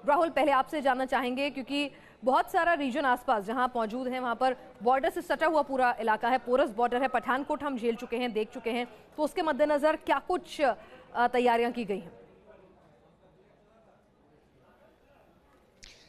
राहुल, पहले आपसे जानना चाहेंगे क्योंकि बहुत सारा रीजन आसपास जहां आप मौजूद हैं वहां पर बॉर्डर से सटा हुआ पूरा इलाका है, पोरस बॉर्डर है, पठानकोट हम झेल चुके हैं, देख चुके हैं, तो उसके मद्देनजर क्या कुछ तैयारियां की गई हैं?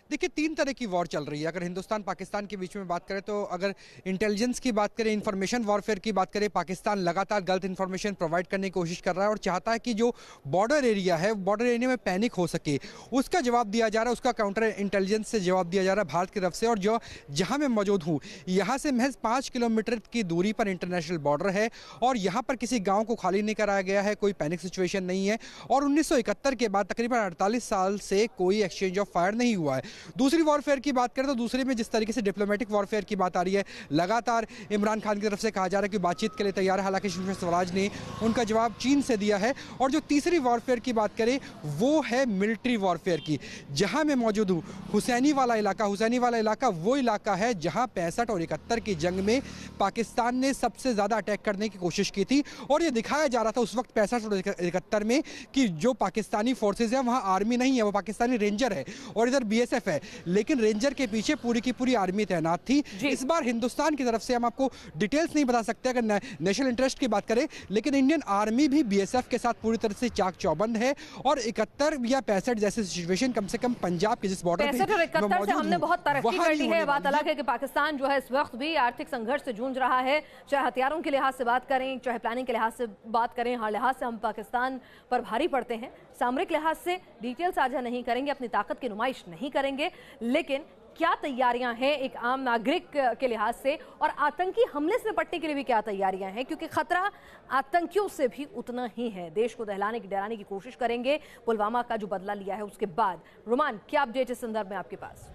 देखिए, 3 तरह की वॉर चल रही है। अगर हिंदुस्तान पाकिस्तान के बीच में बात करें तो अगर इंटेलिजेंस की बात करें, इंफॉर्मेशन वॉरफेयर की बात करें, पाकिस्तान लगातार गलत इंफॉर्मेशन प्रोवाइड करने की कोशिश कर रहा है और चाहता है कि जो बॉर्डर एरिया है, बॉर्डर एरिया में पैनिक हो सके, उसका जवाब दिया जा रहा है, उसका काउंटर इंटेलिजेंस से जवाब दिया जा रहा है भारत की तरफ से। और जो जहाँ मैं मौजूद हूँ, यहाँ से महज 5 किलोमीटर की दूरी पर इंटरनेशनल बॉर्डर है और यहाँ पर किसी गाँव को खाली नहीं कराया गया है, कोई पैनिक सिचुएशन नहीं है और 1971 के बाद तकरीबन 48 साल से कोई एक्सचेंज ऑफ फायर नहीं हुआ है। दूसरी वॉरफेयर की बात करें तो दूसरे में जिस तरीके से डिप्लोमेटिक वॉरफेयर की बात आ रही है, लगातार इमरान खान की तरफ से कहा जा रहा है कि बातचीत के लिए तैयार है, हालांकि सुषमा स्वराज ने उनका जवाब चीन से दिया है। और जो तीसरी वॉरफेयर की बात करें वो है मिलिट्री वॉरफेयर की। जहां मैं मौजूद हूं, हुसैनी वाला इलाका वो इलाका है जहां 65 और 71 की जंग में पाकिस्तान ने सबसे ज्यादा अटैक करने की कोशिश की थी और ये दिखाया जा रहा था उस वक्त 65 और 71 में कि जो पाकिस्तानी फोर्सेज है वहां आर्मी नहीं है, वो पाकिस्तानी रेंजर है और इधर बीएसएफ है, लेकिन रेंजर के पीछे पूरी की पूरी आर्मी तैनात थी। इस बार हिंदुस्तान की तरफ से हम आपको डिटेल्स नहीं बता सकते अगर नेशनल इंटरेस्ट की बात करें, लेकिन इंडियन आर्मी भी बीएसएफ के साथ पूरी तरह से चाक चौबंद है और 71 या 65 जैसे सिचुएशन कम से कम पंजाब के जिस बॉर्डर 65 और 71 से हमने बहुत तरक्की कर ली है। बात अलग है कि पाकिस्तान जो है इस वक्त भी आर्थिक संघर्ष से जूझ रहा है, चाहे हथियारों के लिहाज से बात करें, चाहे प्लानिंग के लिहाज से बात करें, हर लिहाज से हम पाकिस्तान पर भारी पड़ते हैं। सामरिक लिहाज से डिटेल साझा नहीं करेंगे, अपनी ताकत की नुमाइश नहीं करेंगे, लेकिन क्या तैयारियां हैं एक आम नागरिक के लिहाज से और आतंकी हमले से निपटने के लिए भी क्या तैयारियां हैं, क्योंकि खतरा आतंकियों से भी उतना ही है। देश को दहलाने की डराने की कोशिश करेंगे पुलवामा का जो बदला लिया है उसके बाद। रोमान, क्या अपडेट इस संदर्भ में आपके पास?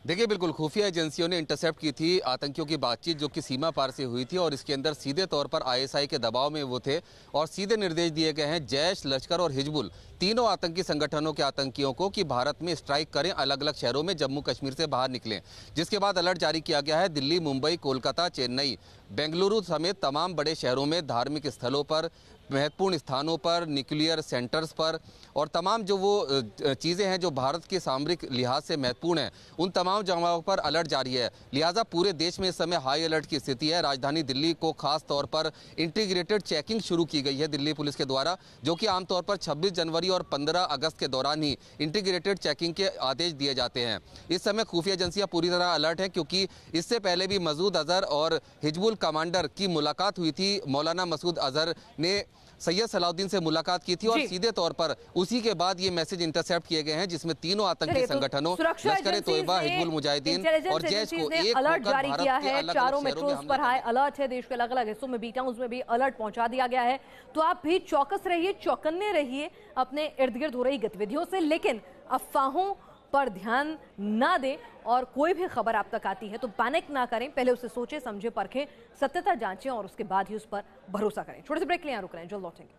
देखिए, बिल्कुल खुफिया एजेंसियों ने इंटरसेप्ट की थी आतंकियों की बातचीत जो कि सीमा पार से हुई थी और इसके अंदर सीधे तौर पर आईएसआई के दबाव में वो थे और सीधे निर्देश दिए गए हैं जैश, लश्कर और हिजबुल तीनों आतंकी संगठनों के आतंकियों को कि भारत में स्ट्राइक करें, अलग अलग शहरों में, जम्मू कश्मीर से बाहर निकलें। जिसके बाद अलर्ट जारी किया गया है दिल्ली, मुंबई, कोलकाता, चेन्नई, बेंगलुरु समेत तमाम बड़े शहरों में, धार्मिक स्थलों पर, महत्वपूर्ण स्थानों पर, न्यूक्लियर सेंटर्स पर और तमाम जो वो चीज़ें हैं जो भारत के सामरिक लिहाज से महत्वपूर्ण हैं, उन तमाम जगहों पर अलर्ट जारी है। लिहाजा पूरे देश में इस समय हाई अलर्ट की स्थिति है। राजधानी दिल्ली को खास तौर पर इंटीग्रेटेड चेकिंग शुरू की गई है दिल्ली पुलिस के द्वारा, जो कि आमतौर पर 26 जनवरी और 15 अगस्त के दौरान ही इंटीग्रेटेड चेकिंग के आदेश दिए जाते हैं। इस समय खुफिया एजेंसियां पूरी तरह अलर्ट हैं क्योंकि इससे पहले भी मसूद अजहर और हिजबुल कमांडर की मुलाकात हुई थी। मौलाना मसूद अजहर ने सैयद सलाउद्दीन से मुलाकात की थी और सीधे तौर पर उसी के बाद ये मैसेज इंटरसेप्ट किए गए हैं जिसमें तीनों आतंकी संगठनों लश्कर तोयबा, हिजबुल मुजाहिदीन और जैश को एक अलर्ट जारी किया है। चारों मेट्रोज पर हाई अलर्ट है। देश के अलग अलग हिस्सों में, बी टाउन्स में भी अलर्ट पहुंचा दिया गया है। तो आप भी चौकस रहिए, चौकन्ने रहिए अपने इर्द गिर्द हो रही गतिविधियों से, लेकिन अफवाहों पर ध्यान ना दें और कोई भी खबर आप तक आती है तो पैनिक ना करें, पहले उसे सोचें, समझें, परखें, सत्यता जांचें और उसके बाद ही उस पर भरोसा करें। छोटे से ब्रेक के लिए यहाँ रुक रहे हैं, जल्द लौटेंगे।